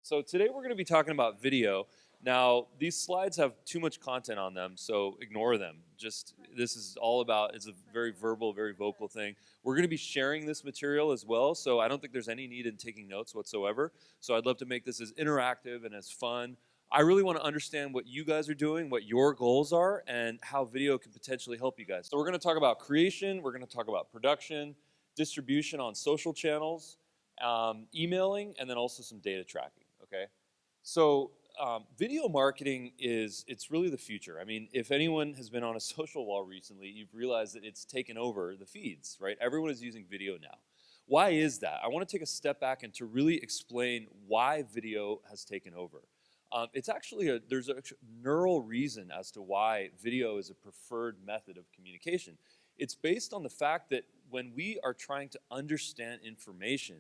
So today we're going to be talking about video. Now, these slides have too much content on them, so ignore them. Just this is all about, it's a very verbal, very vocal thing. We're going to be sharing this material as well, so I don't think there's any need in taking notes whatsoever. So I'd love to make this as interactive and as fun. I really want to understand what you guys are doing, what your goals are, and how video can potentially help you guys. So we're going to talk about creation, we're going to talk about production, distribution on social channels, emailing, and then also some data tracking, okay? So video marketing it's really the future. I mean, if anyone has been on a social wall recently, you've realized that it's taken over the feeds, right? Everyone is using video now. Why is that? I want to take a step back and to really explain why video has taken over. It's actually there's a neural reason as to why video is a preferred method of communication. It's based on the fact that when we are trying to understand information,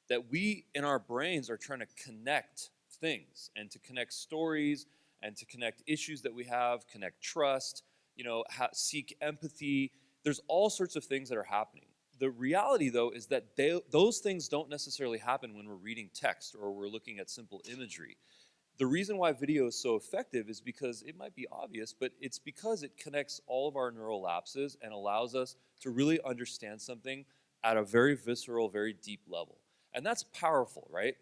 that we in our brains are trying to connect things and to connect stories and to connect issues that we have, connect trust, seek empathy. There's all sorts of things that are happening. The reality, though, is that those things don't necessarily happen when we're reading text or we're looking at simple imagery. The reason why video is so effective is because it might be obvious, but it's because it connects all of our neural lapses and allows us to really understand something at a very visceral, very deep level. And that's powerful, right?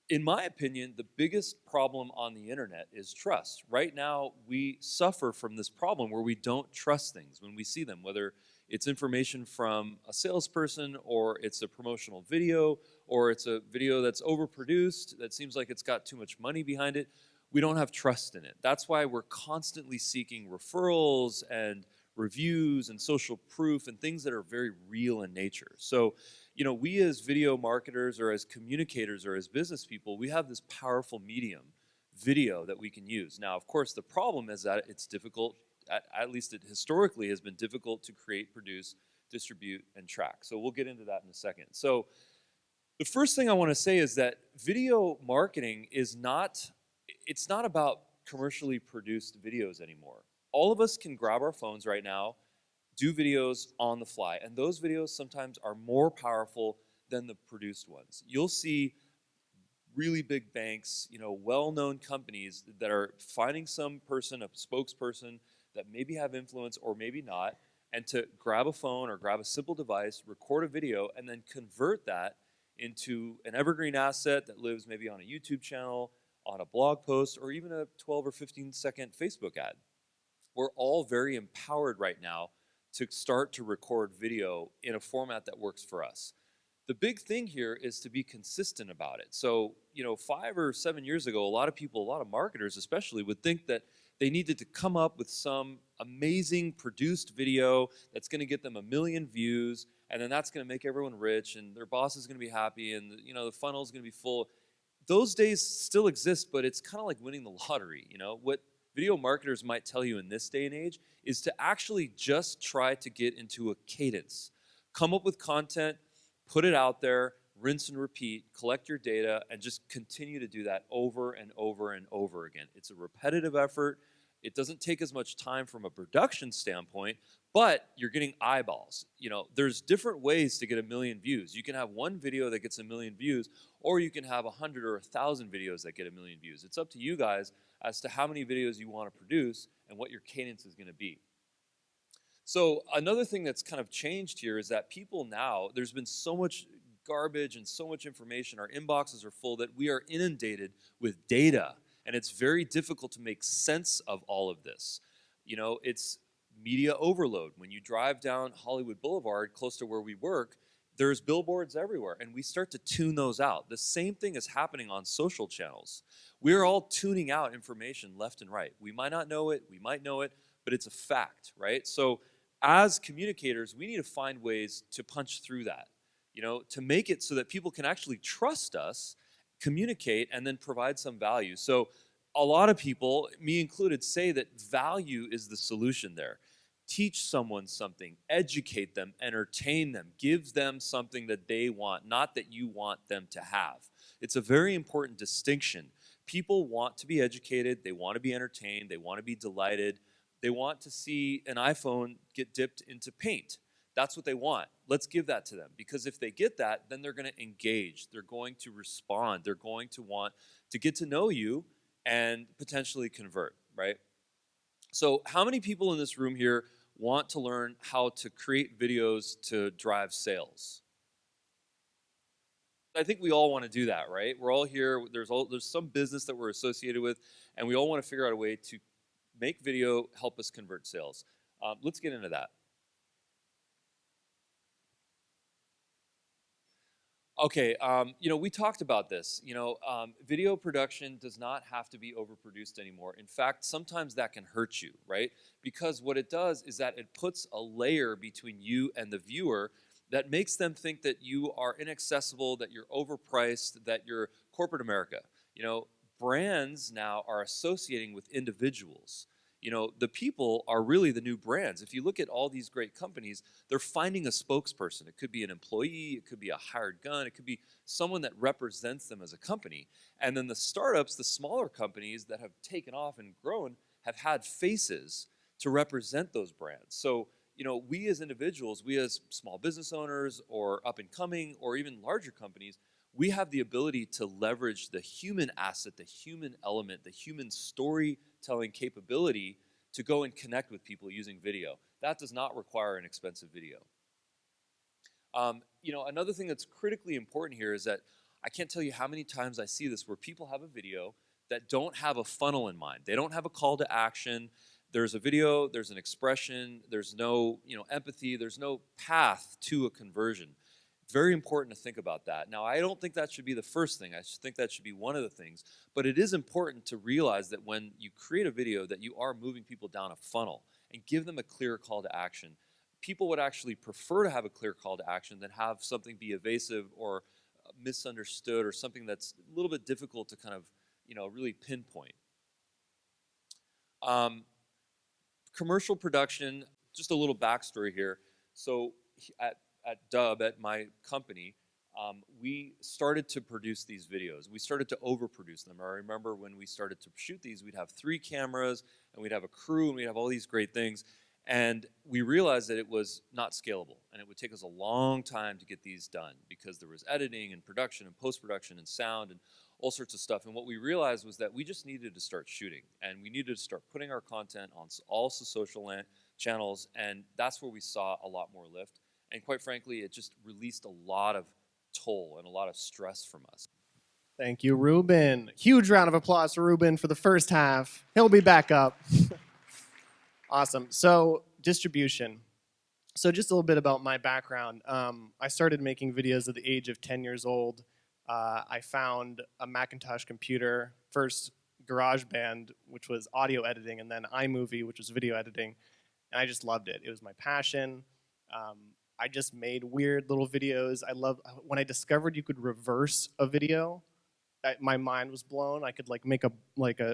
In my opinion, the biggest problem on the internet is trust. Right now, we suffer from this problem where we don't trust things when we see them, whether it's information from a salesperson or it's a promotional video or it's a video that's overproduced that seems like it's got too much money behind it. We don't have trust in it. That's why we're constantly seeking referrals and reviews and social proof and things that are very real in nature. So, we as video marketers or as communicators or as business people, we have this powerful medium, video, that we can use. Now, of course, the problem is that it's difficult, at least it historically has been difficult to create, produce, distribute, and track. So we'll get into that in a second. So the first thing I want to say is that video marketing it's not about commercially produced videos anymore. All of us can grab our phones right now, do videos on the fly, and those videos sometimes are more powerful than the produced ones. You'll see really big banks, well-known companies that are finding some person, a spokesperson that maybe have influence or maybe not, and to grab a phone or grab a simple device, record a video, and then convert that into an evergreen asset that lives maybe on a YouTube channel, on a blog post, or even a 12 or 15-second Facebook ad. We're all very empowered right now to start to record video in a format that works for us. The big thing here is to be consistent about it. So, 5 or 7 years ago, a lot of people, a lot of marketers especially, would think that they needed to come up with some amazing produced video that's going to get them 1 million views, and then that's going to make everyone rich, and their boss is going to be happy, and the funnel is going to be full. Those days still exist, but it's kind of like winning the lottery. What video marketers might tell you in this day and age is to actually just try to get into a cadence. Come up with content, put it out there, rinse and repeat, collect your data, and just continue to do that over and over and over again. It's a repetitive effort. It doesn't take as much time from a production standpoint, but you're getting eyeballs. There's different ways to get 1 million views. You can have one video that gets 1 million views, or you can have 100 or 1,000 videos that get 1 million views. It's up to you guys as to how many videos you want to produce and what your cadence is going to be. So another thing that's kind of changed here is that people now, there's been so much garbage and so much information, our inboxes are full, that we are inundated with data, and it's very difficult to make sense of all of this. It's media overload. When you drive down Hollywood Boulevard, close to where we work, there's billboards everywhere, and we start to tune those out. The same thing is happening on social channels. We're all tuning out information left and right. We might not know it, we might know it, but it's a fact, right? So as communicators, we need to find ways to punch through that, to make it so that people can actually trust us, communicate, and then provide some value. So a lot of people, me included, say that value is the solution there. Teach someone something, educate them, entertain them, give them something that they want, not that you want them to have. It's a very important distinction. People want to be educated, they want to be entertained, they want to be delighted, they want to see an iPhone get dipped into paint. That's what they want. Let's give that to them, because if they get that, then they're going to engage. They're going to respond. They're going to want to get to know you and potentially convert, right? So, how many people in this room here want to learn how to create videos to drive sales? I think we all want to do that, right? We're all here. There's some business that we're associated with, and we all want to figure out a way to make video help us convert sales. Let's get into that. Okay, we talked about this. Video production does not have to be overproduced anymore. In fact, sometimes that can hurt you, right? Because what it does is that it puts a layer between you and the viewer that makes them think that you are inaccessible, that you're overpriced, that you're corporate America. Brands now are associating with individuals. The people are really the new brands. If you look at all these great companies, they're finding a spokesperson. It could be an employee, it could be a hired gun, it could be someone that represents them as a company. And then the startups, the smaller companies that have taken off and grown, have had faces to represent those brands. So, we as individuals, we as small business owners or up and coming or even larger companies, we have the ability to leverage the human asset, the human element, the human storytelling capability to go and connect with people using video. That does not require an expensive video. Another thing that's critically important here is that I can't tell you how many times I see this where people have a video that don't have a funnel in mind. They don't have a call to action. There's a video, there's an expression, there's no empathy, there's no path to a conversion. Very important to think about that. Now, I don't think that should be the first thing. I think that should be one of the things. But it is important to realize that when you create a video that you are moving people down a funnel and give them a clear call to action. People would actually prefer to have a clear call to action than have something be evasive or misunderstood or something that's a little bit difficult to kind of, really pinpoint. Commercial production, just a little backstory here. So at Dubb, at my company, we started to produce these videos. We started to overproduce them. I remember when we started to shoot these, we'd have 3 cameras, and we'd have a crew, and we'd have all these great things. And we realized that it was not scalable, and it would take us a long time to get these done because there was editing and production and post-production and sound and all sorts of stuff. And what we realized was that we just needed to start shooting, and we needed to start putting our content on all social channels, and that's where we saw a lot more lift. And quite frankly, it just released a lot of toll and a lot of stress from us. Thank you, Ruben. Huge round of applause for Ruben for the first half. He'll be back up. Awesome. So, distribution. So just a little bit about my background. I started making videos at the age of 10 years old. I found a Macintosh computer, first GarageBand, which was audio editing, and then iMovie, which was video editing. And I just loved it. It was my passion. I just made weird little videos. When I discovered you could reverse a video, my mind was blown. I could make a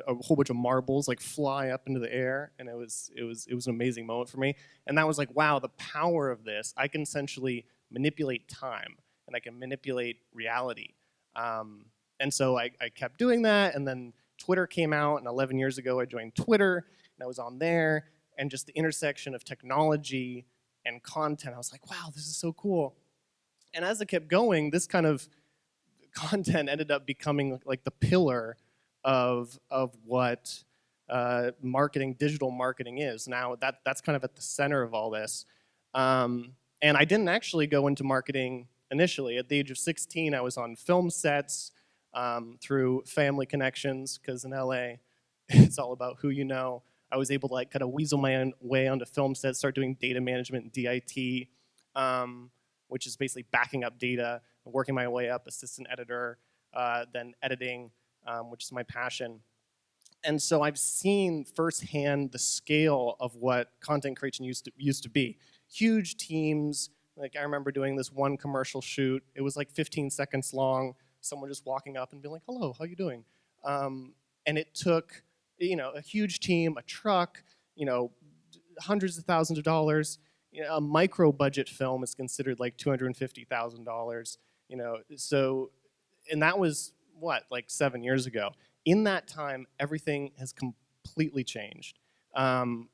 whole bunch of marbles fly up into the air, and it was an amazing moment for me. And that was wow, the power of this. I can essentially manipulate time, and I can manipulate reality. And so I kept doing that, and then Twitter came out, and 11 years ago I joined Twitter, and I was on there, and just the intersection of technology and content, I was like, wow, this is so cool. And as it kept going, this kind of content ended up becoming the pillar of what digital marketing is. Now that's kind of at the center of all this. And I didn't actually go into marketing initially. At the age of 16, I was on film sets through family connections, because in LA, it's all about who you know. I was able to kind of weasel my own way onto film sets, start doing data management and DIT, which is basically backing up data, working my way up, assistant editor, then editing, which is my passion. And so I've seen firsthand the scale of what content creation used to be. Huge teams. I remember doing this one commercial shoot. It was 15 seconds long. Someone just walking up and being like, "Hello, how you doing?" And it took a huge team, a truck, hundreds of thousands of dollars. A micro budget film is considered $250,000. So, and that was what 7 years ago. In that time, everything has completely changed, and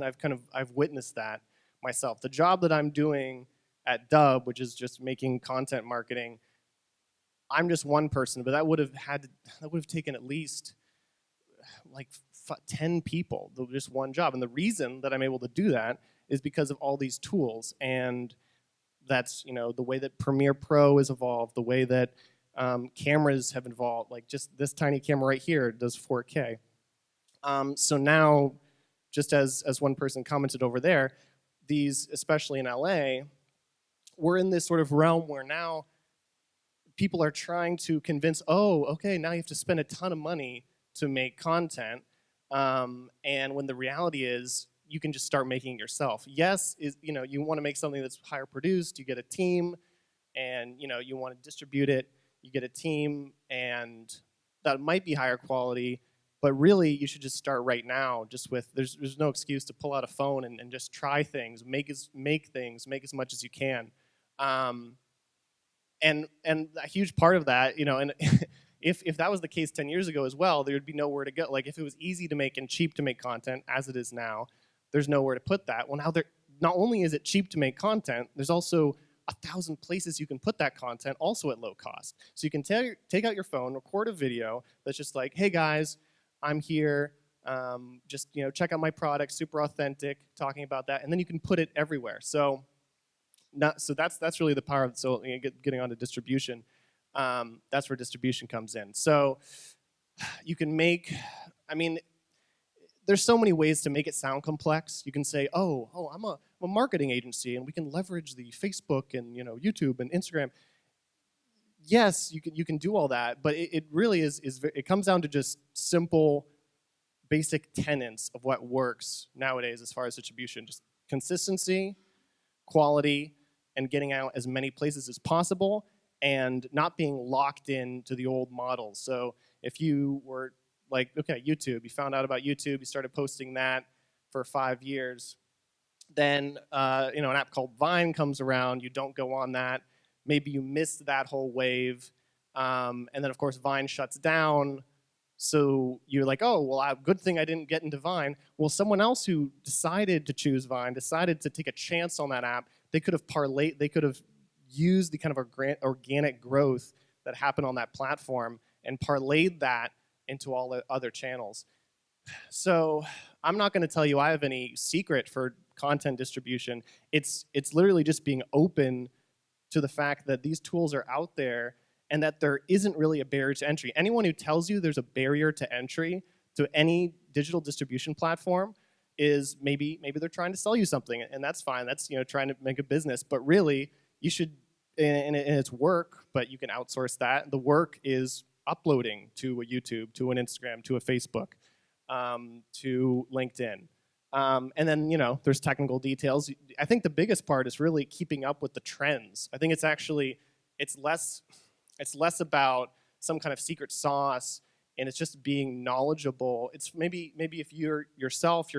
I've witnessed that. myself. The job that I'm doing at Dubb, which is just making content marketing, I'm just one person, but that would have taken at least like 10 people, just one job. And the reason that I'm able to do that is because of all these tools. And that's, the way that Premiere Pro has evolved, the way that cameras have evolved. Like just this tiny camera right here does 4K. So now, just as one person commented over there, these, especially in LA, we're in this sort of realm where now people are trying to convince, oh, okay, now you have to spend a ton of money to make content. And when the reality is, you can just start making it yourself. Yes, you want to make something that's higher produced, you get a team, and you want to distribute it, you get a team, and that might be higher quality, but really you should just start right now, just with, there's no excuse to pull out a phone and just try things, make as much as you can. And a huge part of that, and if that was the case 10 years ago as well, there would be nowhere to go. Like if it was easy to make and cheap to make content, as it is now, there's nowhere to put that. Well, now not only is it cheap to make content, there's also 1,000 places you can put that content, also at low cost. So you can take out your phone, record a video that's just like, hey guys, I'm here, just check out my product, super authentic, talking about that, and then you can put it everywhere. So that's really the power of, so getting onto distribution. That's where distribution comes in. So you can make, there's so many ways to make it sound complex. You can say, oh, I'm a marketing agency, and we can leverage the Facebook and YouTube and Instagram. Yes, you can do all that, but it really it comes down to just simple, basic tenets of what works nowadays as far as distribution. Just consistency, quality, and getting out as many places as possible, and not being locked into the old models. So if you were like, okay, YouTube, you found out about YouTube, you started posting that for 5 years, then an app called Vine comes around, you don't go on that, maybe you missed that whole wave, and then of course Vine shuts down, so you're like, oh, well, good thing I didn't get into Vine. Well, someone else who decided to choose Vine, decided to take a chance on that app, they could have used the kind of organic growth that happened on that platform and parlayed that into all the other channels. So I'm not going to tell you I have any secret for content distribution. It's literally just being open to the fact that these tools are out there and that there isn't really a barrier to entry. Anyone who tells you there's a barrier to entry to any digital distribution platform is maybe they're trying to sell you something, and that's fine. That's trying to make a business, but really you should, and it's work, but you can outsource that. The work is uploading to a YouTube, to an Instagram, to a Facebook, to LinkedIn. And then, there's technical details. I think the biggest part is really keeping up with the trends. I think it's less about some kind of secret sauce, and it's just being knowledgeable. It's maybe if you're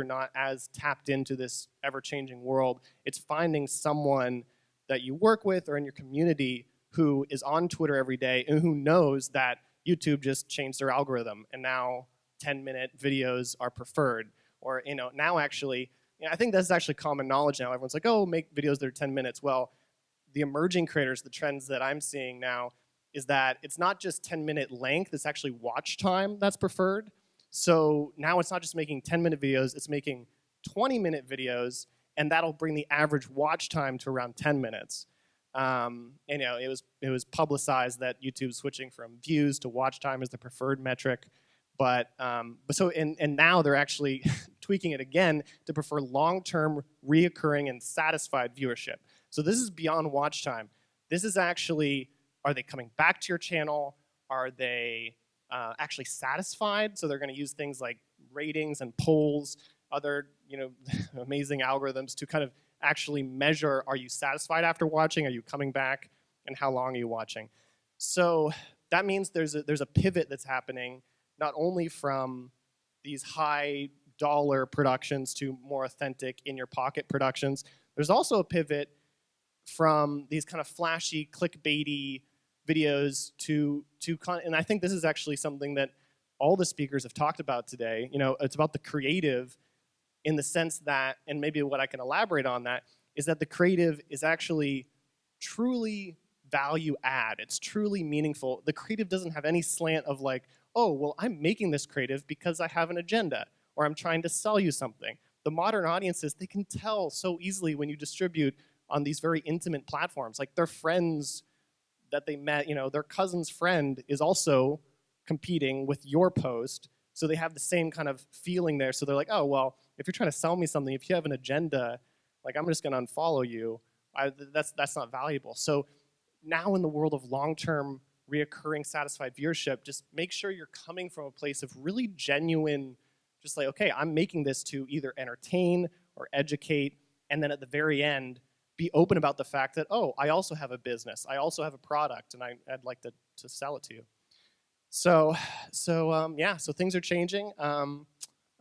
not as tapped into this ever-changing world, it's finding someone that you work with or in your community who is on Twitter every day and who knows that YouTube just changed their algorithm and now 10-minute videos are preferred. Or now actually, I think that's actually common knowledge now. Everyone's like, oh, make videos that are 10 minutes. Well, the emerging creators, the trends that I'm seeing now is that it's not just 10-minute length, it's actually watch time that's preferred. So now it's not just making 10-minute videos, it's making 20-minute videos, and that'll bring the average watch time to around 10 minutes. It was publicized that YouTube's switching from views to watch time as the preferred metric. But now they're actually tweaking it again to prefer long-term, reoccurring, and satisfied viewership. So this is beyond watch time. This is actually, are they coming back to your channel? Are they actually satisfied? So they're going to use things like ratings and polls, other amazing algorithms to kind of actually measure, are you satisfied after watching? Are you coming back? And how long are you watching? So that means there's a pivot that's happening, not only from these high dollar productions to more authentic in your pocket productions. There's also a pivot from these kind of flashy, clickbaity videos and I think this is actually something that all the speakers have talked about today. It's about the creative in the sense that, and maybe what I can elaborate on that, is that the creative is actually truly value add. It's truly meaningful. The creative doesn't have any slant of like, oh, well, I'm making this creative because I have an agenda or I'm trying to sell you something. The modern audiences, they can tell so easily when you distribute on these very intimate platforms. Like their friends that they met, their cousin's friend is also competing with your post. So they have the same kind of feeling there. So they're like, oh, well, if you're trying to sell me something, if you have an agenda, like I'm just gonna unfollow you. That's not valuable. So now in the world of long-term, reoccurring, satisfied viewership, just make sure you're coming from a place of really genuine, just like, okay, I'm making this to either entertain or educate, and then at the very end, be open about the fact that, oh, I also have a business, I also have a product, and I'd like to sell it to you. So things are changing. I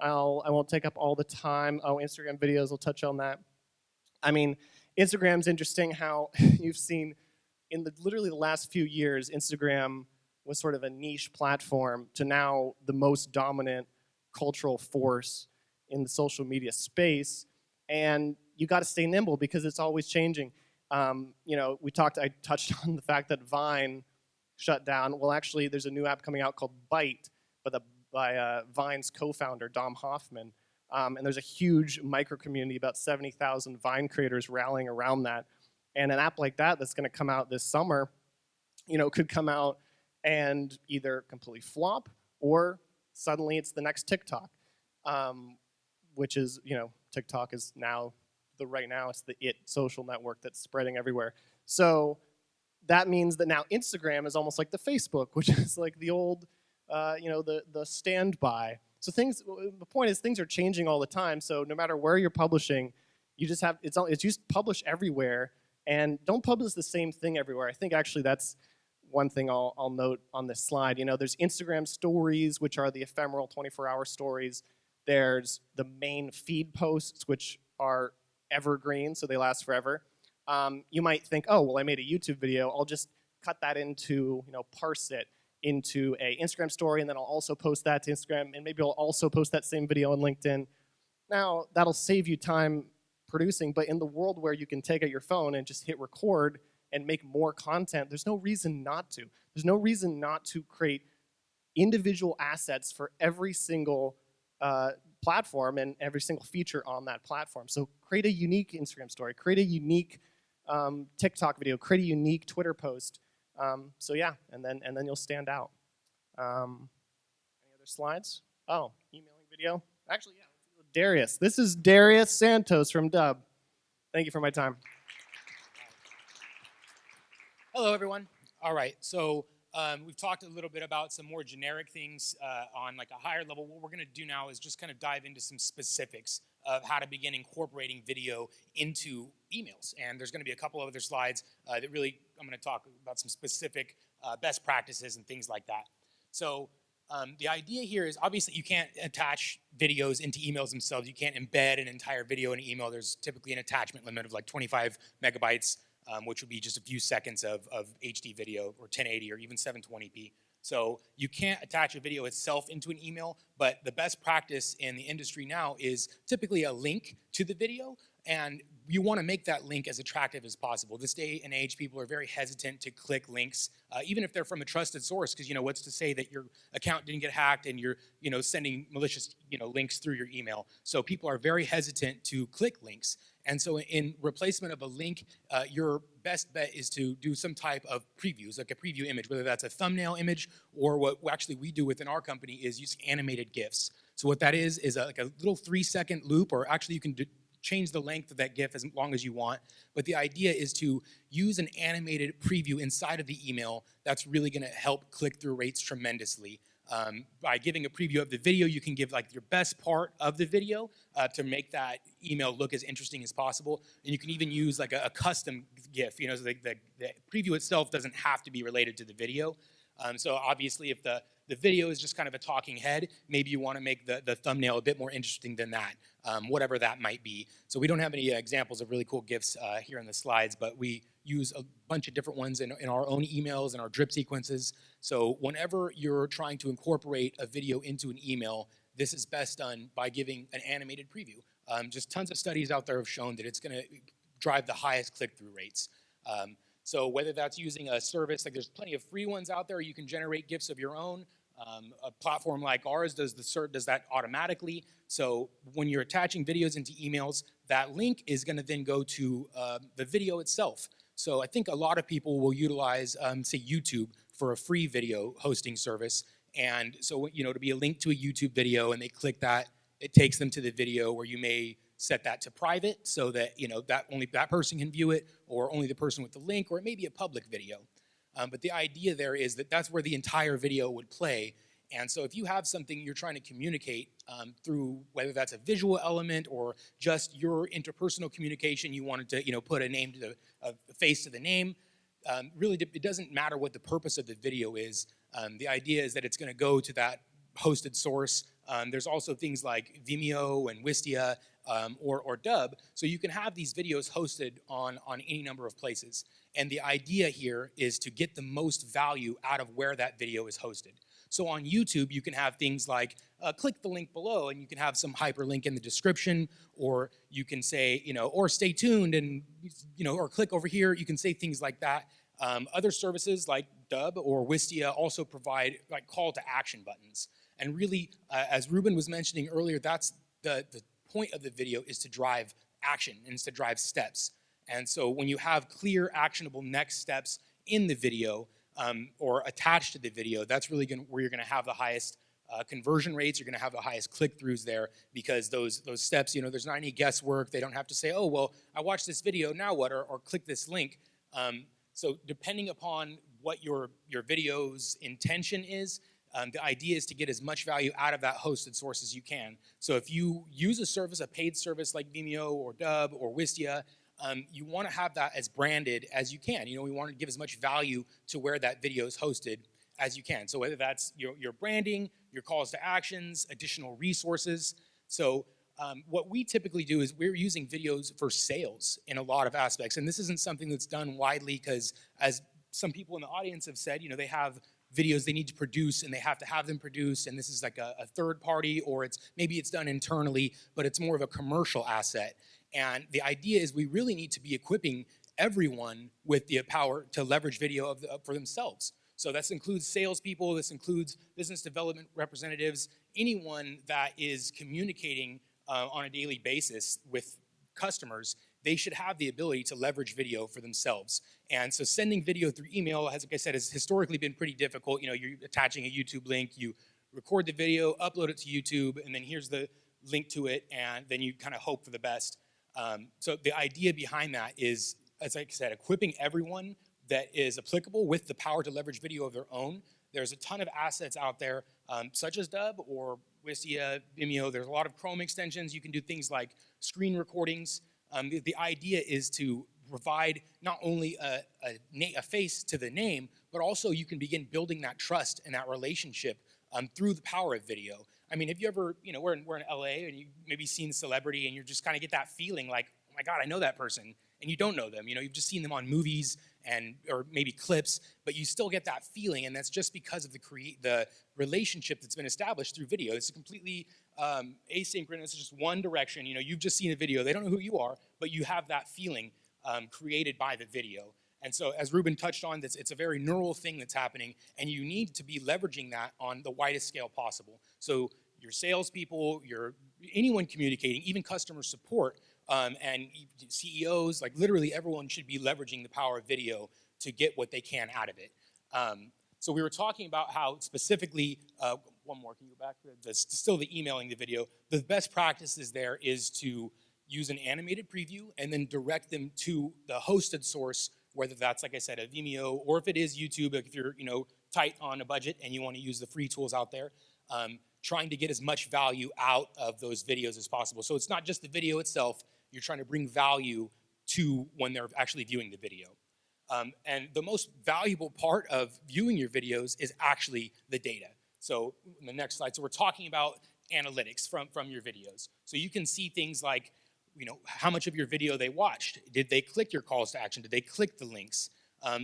won't take up all the time. Oh, Instagram videos, we'll touch on that. I mean, Instagram's interesting how you've seen in literally the last few years, Instagram was sort of a niche platform to now the most dominant cultural force in the social media space. And you got to stay nimble because it's always changing. I touched on the fact that Vine shut down. Well, actually, there's a new app coming out called Byte by Vine's co-founder, Dom Hoffman. And there's a huge micro community, about 70,000 Vine creators rallying around that. And an app like that that's going to come out this summer, could come out and either completely flop or suddenly it's the next TikTok, which is, TikTok is now right now it's the social network that's spreading everywhere. So that means that now Instagram is almost like the Facebook, which is like the old, the standby. So the point is things are changing all the time. So no matter where you're publishing, you just have, it's just publish everywhere and don't publish the same thing everywhere. I think actually that's one thing I'll note on this slide. There's Instagram stories, which are the ephemeral 24-hour stories. There's the main feed posts, which are evergreen, so they last forever. You might think, oh, well, I made a YouTube video. I'll just cut that into, parse it into a Instagram story, and then I'll also post that to Instagram, and maybe I'll also post that same video on LinkedIn. Now, that'll save you time producing, but in the world where you can take out your phone and just hit record and make more content, there's no reason not to. There's no reason not to create individual assets for every single platform and every single feature on that platform. So create a unique Instagram story, create a unique TikTok video, create a unique Twitter post. And then you'll stand out. Any other slides? Oh, emailing video. Actually, yeah, let's see with Darius. This is Darius Santos from Dubb. Thank you for my time. Hello, everyone. All right, so we've talked a little bit about some more generic things on like a higher level. What we're going to do now is just kind of dive into some specifics of how to begin incorporating video into emails. And there's going to be a couple of other slides that really I'm going to talk about some specific best practices and things like that. So the idea here is obviously you can't attach videos into emails themselves. You can't embed an entire video in an email. There's typically an attachment limit of like 25 megabytes. Which would be just a few seconds of HD video or 1080 or even 720p. So you can't attach a video itself into an email, but the best practice in the industry now is typically a link to the video, and you want to make that link as attractive as possible. This day and age, people are very hesitant to click links, even if they're from a trusted source, because what's to say that your account didn't get hacked and you're sending malicious links through your email. So people are very hesitant to click links. And so in replacement of a link, your best bet is to do some type of previews, like a preview image, whether that's a thumbnail image or what actually we do within our company is use animated GIFs. So what that is like a little 3-second loop, or actually you can change the length of that GIF as long as you want. But the idea is to use an animated preview inside of the email that's really gonna help click-through rates tremendously. By giving a preview of the video, you can give like your best part of the video to make that email look as interesting as possible. And you can even use like a custom GIF, so the preview itself doesn't have to be related to the video. So obviously if the video is just kind of a talking head, maybe you want to make the thumbnail a bit more interesting than that, whatever that might be. So we don't have any examples of really cool GIFs here in the slides, but we use a bunch of different ones in our own emails and our drip sequences. So whenever you're trying to incorporate a video into an email, this is best done by giving an animated preview. Just tons of studies out there have shown that it's going to drive the highest click-through rates. So whether that's using a service, like there's plenty of free ones out there, you can generate GIFs of your own. A platform like ours does that automatically. So when you're attaching videos into emails, that link is going to then go to the video itself. So I think a lot of people will utilize, say, YouTube for a free video hosting service. And so, to be a link to a YouTube video and they click that, it takes them to the video where you may set that to private so that, that only that person can view it, or only the person with the link, or it may be a public video. But the idea there is that that's where the entire video would play. And so if you have something you're trying to communicate through, whether that's a visual element or just your interpersonal communication, you wanted to, put a name to a face to the name, really it doesn't matter what the purpose of the video is. The idea is that it's going to go to that hosted source. There's also things like Vimeo and Wistia or Dubb, so you can have these videos hosted on any number of places. And the idea here is to get the most value out of where that video is hosted. So on YouTube, you can have things like click the link below, and you can have some hyperlink in the description, or you can say, or stay tuned, and or click over here. You can say things like that. Other services like Dubb or Wistia also provide like call to action buttons. And really, as Ruben was mentioning earlier, that's the point of the video, is to drive action and to drive steps. And so when you have clear, actionable next steps in the video or attached to the video, that's really where you're going to have the highest conversion rates. You're going to have the highest click-throughs there, because those steps, there's not any guesswork. They don't have to say, oh, well, I watched this video, now what? Or click this link. So depending upon what your video's intention is, the idea is to get as much value out of that hosted source as you can. So if you use a service, a paid service like Vimeo or Dubb or Wistia, you want to have that as branded as you can. We want to give as much value to where that video is hosted as you can. So whether that's your branding, your calls to actions, additional resources. So what we typically do is we're using videos for sales in a lot of aspects. And this isn't something that's done widely, because as some people in the audience have said, they have videos they need to produce, and they have to have them produced, and this is like a third party, or maybe it's done internally, but it's more of a commercial asset. And the idea is we really need to be equipping everyone with the power to leverage video for themselves. So this includes salespeople, this includes business development representatives, anyone that is communicating on a daily basis with customers. They should have the ability to leverage video for themselves. And so sending video through email, as like I said, has historically been pretty difficult. You're attaching a YouTube link, you record the video, upload it to YouTube, and then here's the link to it, and then you kind of hope for the best. So the idea behind that is, as I said, equipping everyone that is applicable with the power to leverage video of their own. There's a ton of assets out there, such as Dubb or Wistia, Vimeo. There's a lot of Chrome extensions. You can do things like screen recordings. The idea is to provide not only a face to the name, but also you can begin building that trust and that relationship through the power of video. I mean, have you ever, we're in LA, and you maybe seen a celebrity, and you just kind of get that feeling like, oh my God, I know that person, and you don't know them. You've just seen them on movies or maybe clips, but you still get that feeling, and that's just because of the relationship that's been established through video. It's completely asynchronous. It's just one direction. You've just seen a video. They don't know who you are, but you have that feeling created by the video. And so, as Ruben touched on, it's a very neural thing that's happening, and you need to be leveraging that on the widest scale possible. So your salespeople, anyone communicating, even customer support, and CEOs, like literally everyone should be leveraging the power of video to get what they can out of it. So we were talking about how specifically, one more, can you go back? Still the emailing the video. The best practices there is to use an animated preview and then direct them to the hosted source, whether that's, like I said, a Vimeo, or if it is YouTube, like if you're tight on a budget and you want to use the free tools out there, trying to get as much value out of those videos as possible. So it's not just the video itself, you're trying to bring value to when they're actually viewing the video. And the most valuable part of viewing your videos is actually the data. So in the next slide, so we're talking about analytics from your videos. So you can see things like, how much of your video they watched. Did they click your calls to action? Did they click the links?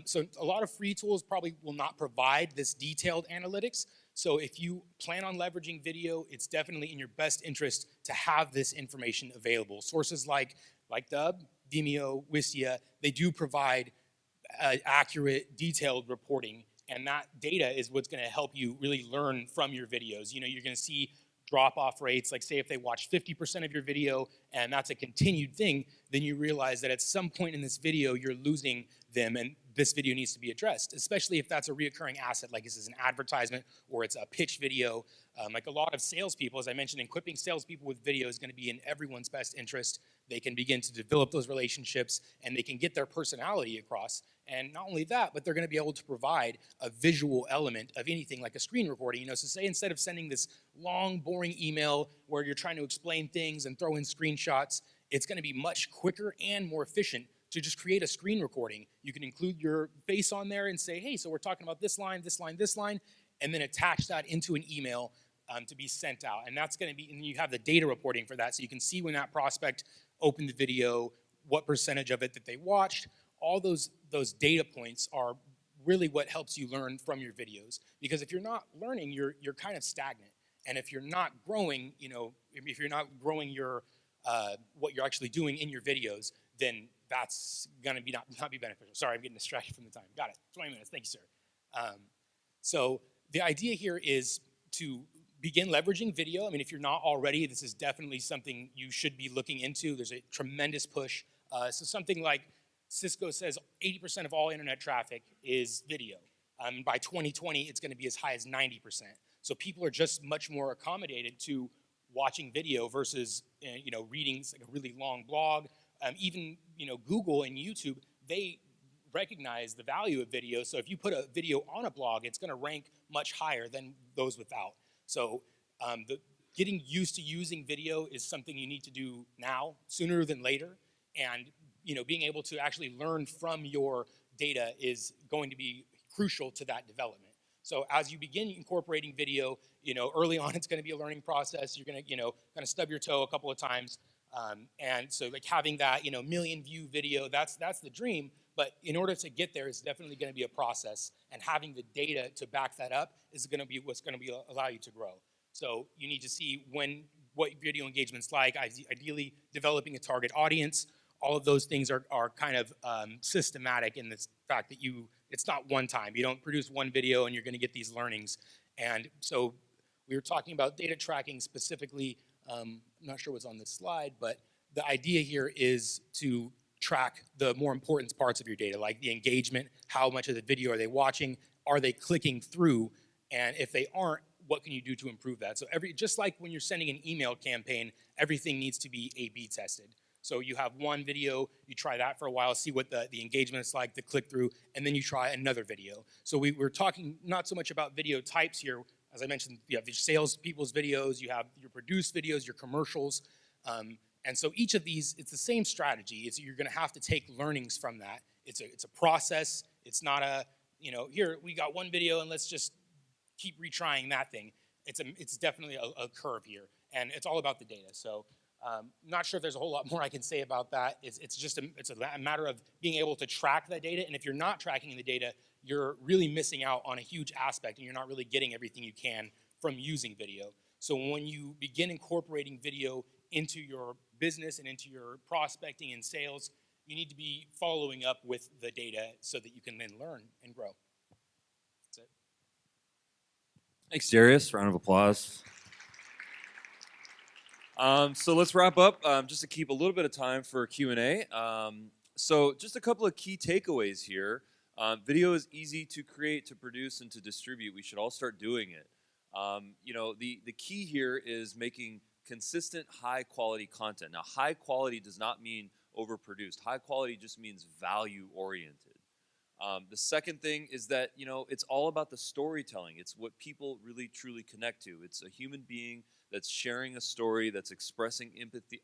So a lot of free tools probably will not provide this detailed analytics. So if you plan on leveraging video, it's definitely in your best interest to have this information available. Sources like Dubb, Vimeo, Wistia, they do provide accurate, detailed reporting, and that data is what's going to help you really learn from your videos. You know, you're going to see drop-off rates, like say if they watch 50% of your video and that's a continued thing, then you realize that at some point in this video you're losing them and this video needs to be addressed, especially if that's a reoccurring asset, like this is an advertisement or it's a pitch video. Like a lot of salespeople, as I mentioned, equipping salespeople with video is going to be in everyone's best interest. They can begin to develop those relationships and they can get their personality across. And not only that, but they're going to be able to provide a visual element of anything like a screen recording. You know, so say instead of sending this long, boring email where you're trying to explain things and throw in screenshots, it's going to be much quicker and more efficient to just create a screen recording. You can include your face on there and say, hey, so we're talking about this line, this line, this line, and then attach that into an email to be sent out. And that's going to be, and you have the data reporting for that, so you can see when that prospect opened the video, what percentage of it that they watched. All those data points are really what helps you learn from your videos. Because if you're not learning, you're kind of stagnant. And if you're not growing, you know, if you're not growing your what you're actually doing in your videos, then that's gonna be not be beneficial. Sorry, I'm getting distracted from the time. Got it. 20 minutes. Thank you, sir. So the idea here is to begin leveraging video. I mean, if you're not already, this is definitely something you should be looking into. There's a tremendous push. So something like Cisco says 80% of all internet traffic is video. By 2020, it's going to be as high as 90%. So people are just much more accommodated to watching video versus you know, reading like a really long blog. Even you know, Google and YouTube, they recognize the value of video. So if you put a video on a blog, it's going to rank much higher than those without. So getting used to using video is something you need to do now, sooner than later. And you know, being able to actually learn from your data is going to be crucial to that development. So as you begin incorporating video, you know, early on it's going to be a learning process. You're going to, you know, kind of stub your toe a couple of times. And so like having that, you know, million view video, that's the dream. But in order to get there, it's definitely going to be a process. And having the data to back that up is going to be what's going to allow you to grow. So you need to see what video engagement's like, ideally developing a target audience. All of those things are kind of systematic in this fact that it's not one time. You don't produce one video and you're going to get these learnings. And so we were talking about data tracking specifically. I'm not sure what's on this slide, but the idea here is to track the more important parts of your data, like the engagement, how much of the video are they watching, are they clicking through, and if they aren't, what can you do to improve that? So just like when you're sending an email campaign, everything needs to be A/B tested. So you have one video, you try that for a while, see what the engagement is like, the click-through, and then you try another video. So we're talking not so much about video types here. As I mentioned, you have your salespeople's videos, you have your produced videos, your commercials. And so each of these, it's the same strategy. You're gonna have to take learnings from that. It's a process. It's not a, you know, here, we got one video and let's just keep retrying that thing. It's definitely a curve here. And it's all about the data. So not sure if there's a whole lot more I can say about that. It's just a matter of being able to track that data. And if you're not tracking the data, you're really missing out on a huge aspect and you're not really getting everything you can from using video. So when you begin incorporating video into your business and into your prospecting and sales, you need to be following up with the data so that you can then learn and grow. That's it. Thanks, Darius. Round of applause. So let's wrap up, just to keep a little bit of time for Q&A. So just a couple of key takeaways here. Video is easy to create, to produce, and to distribute. We should all start doing it. You know, the key here is making consistent, high-quality content. Now, high quality does not mean overproduced. High quality just means value-oriented. The second thing is that, you know, it's all about the storytelling. It's what people really, truly connect to. It's a human being that's sharing a story, that's expressing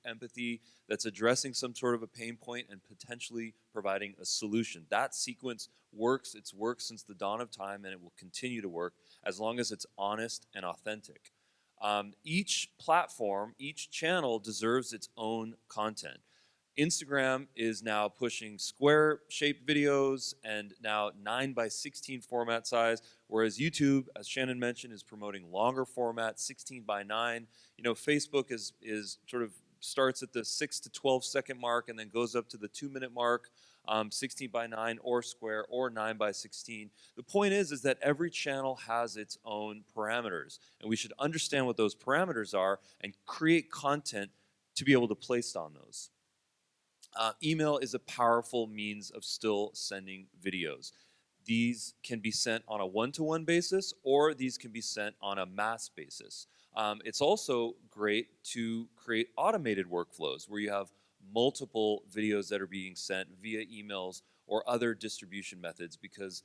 empathy, that's addressing some sort of a pain point and potentially providing a solution. That sequence works. It's worked since the dawn of time, and it will continue to work as long as it's honest and authentic. Each platform, each channel deserves its own content. Instagram is now pushing square-shaped videos and now 9:16 format size. whereas YouTube, as Shannon mentioned, is promoting longer format, 16 by 9. Facebook is sort of starts at the 6 to 12 second mark and then goes up to the 2-minute mark, 16 by 9 or square or 9 by 16. The point is that every channel has its own parameters, and we should understand what those parameters are and create content to be able to place on those. Email is a powerful means of still sending videos. These can be sent on a one-to-one basis, or these can be sent on a mass basis. It's also great to create automated workflows where you have multiple videos that are being sent via emails or other distribution methods, because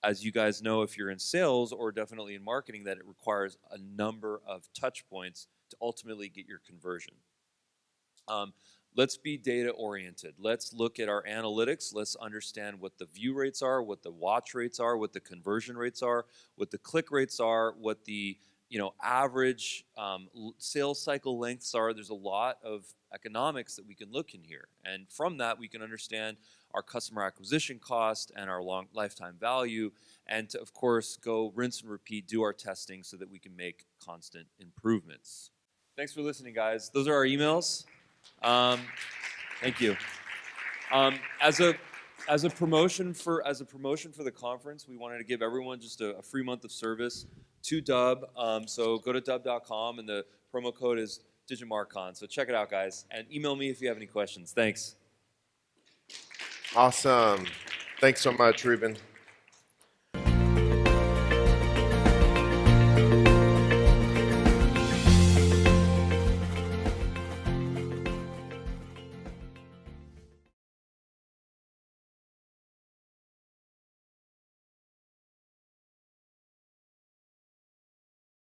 as you guys know, if you're in sales or definitely in marketing, that it requires a number of touch points to ultimately get your conversion. Let's be data oriented. Let's look at our analytics. Let's understand what the view rates are, what the watch rates are, what the conversion rates are, what the click rates are, what the average sales cycle lengths are. There's a lot of economics that we can look in here, and from that we can understand our customer acquisition cost and our long lifetime value, and to, of course, go rinse and repeat, do our testing so that we can make constant improvements. Thanks for listening, guys. Those are our emails. Thank you. As a promotion for the conference, we wanted to give everyone just a free month of service to Dubb. So go to dubb.com, and the promo code is DigitMarkCon. So check it out, guys, and email me if you have any questions. Thanks. Awesome. Thanks so much, Ruben.